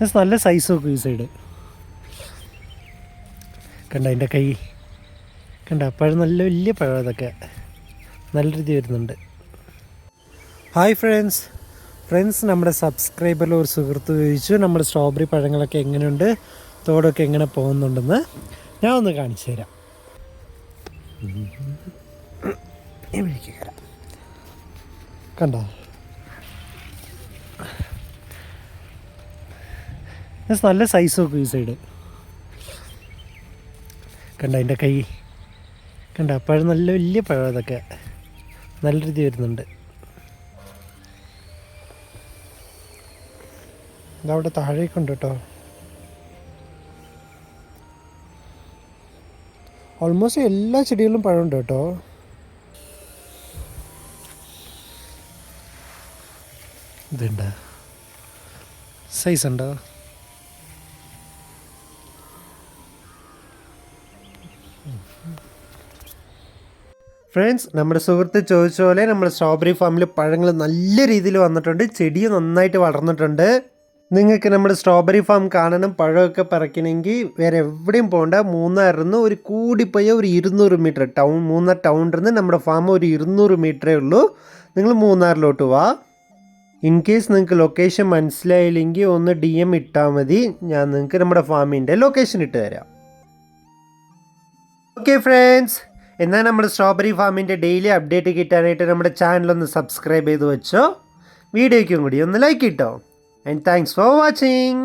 നല്ല സൈസ് നോക്കും ഈ സൈഡ്. കണ്ട അതിൻ്റെ കൈ കണ്ട, പഴം നല്ല വലിയ പഴം, അതൊക്കെ നല്ല രീതി വരുന്നുണ്ട്. ഹായ് ഫ്രണ്ട്സ് നമ്മുടെ സബ്സ്ക്രൈബറിൽ ഒരു സുഹൃത്ത് ചോദിച്ചു നമ്മുടെ സ്ട്രോബെറി പഴങ്ങളൊക്കെ എങ്ങനെയുണ്ട്, തോടൊക്കെ എങ്ങനെ പോകുന്നുണ്ടെന്ന്. ഞാൻ ഒന്ന് കാണിച്ചു തരാം. കണ്ടോ, നല്ല സൈസ് നോക്കും ഈ സൈഡ്. കണ്ട അതിൻ്റെ കൈ കണ്ട, പഴം നല്ല വലിയ പഴം, അതൊക്കെ നല്ല രീതി വരുന്നുണ്ട്. ഇതവിടെ താഴേക്കുണ്ട് കേട്ടോ. ഓൾമോസ്റ്റ് എല്ലാ ചെടികളിലും പഴമുണ്ട് കേട്ടോ. ഇതുണ്ട്, സൈസ് ഉണ്ടോ? ഫ്രണ്ട്സ്, നമ്മുടെ സുഹൃത്ത് ചോദിച്ച പോലെ നമ്മുടെ സ്ട്രോബെറി ഫാമിൽ പഴങ്ങൾ നല്ല രീതിയിൽ വന്നിട്ടുണ്ട്. ചെടി നന്നായിട്ട് വളർന്നിട്ടുണ്ട്. നിങ്ങൾക്ക് നമ്മുടെ സ്ട്രോബെറി ഫാം കാണണം, പഴമൊക്കെ പറിക്കണമെങ്കിൽ വേറെ എവിടെയും പോകണ്ട. മൂന്നാറിൽ നിന്ന് ഒരു കൂടിപ്പോയ ഒരു 200 മീറ്റർ മൂന്നാർ ടൗണിൽ നിന്ന് നമ്മുടെ ഫാം ഒരു 200 മീറ്ററേ ഉള്ളൂ. നിങ്ങൾ മൂന്നാറിലോട്ട് വാ. ഇൻ കേസ് നിങ്ങൾക്ക് ലൊക്കേഷൻ മനസ്സിലായില്ലെങ്കിൽ ഒന്ന് DM ഇട്ടാൽ മതി, ഞാൻ നിങ്ങൾക്ക് നമ്മുടെ ഫാമിൻ്റെ ലൊക്കേഷൻ ഇട്ട് തരാം. ഓക്കെ ഫ്രണ്ട്സ്, എന്നാൽ നമ്മുടെ സ്ട്രോബെറി ഫാമിൻ്റെ ഡെയിലി അപ്ഡേറ്റ് കിട്ടാനായിട്ട് നമ്മുടെ ചാനലൊന്ന് സബ്സ്ക്രൈബ് ചെയ്ത് വെച്ചോ. വീഡിയോയ്ക്കും കൂടി ഒന്ന് ലൈക്ക് ഇട്ടോ. And thanks for watching.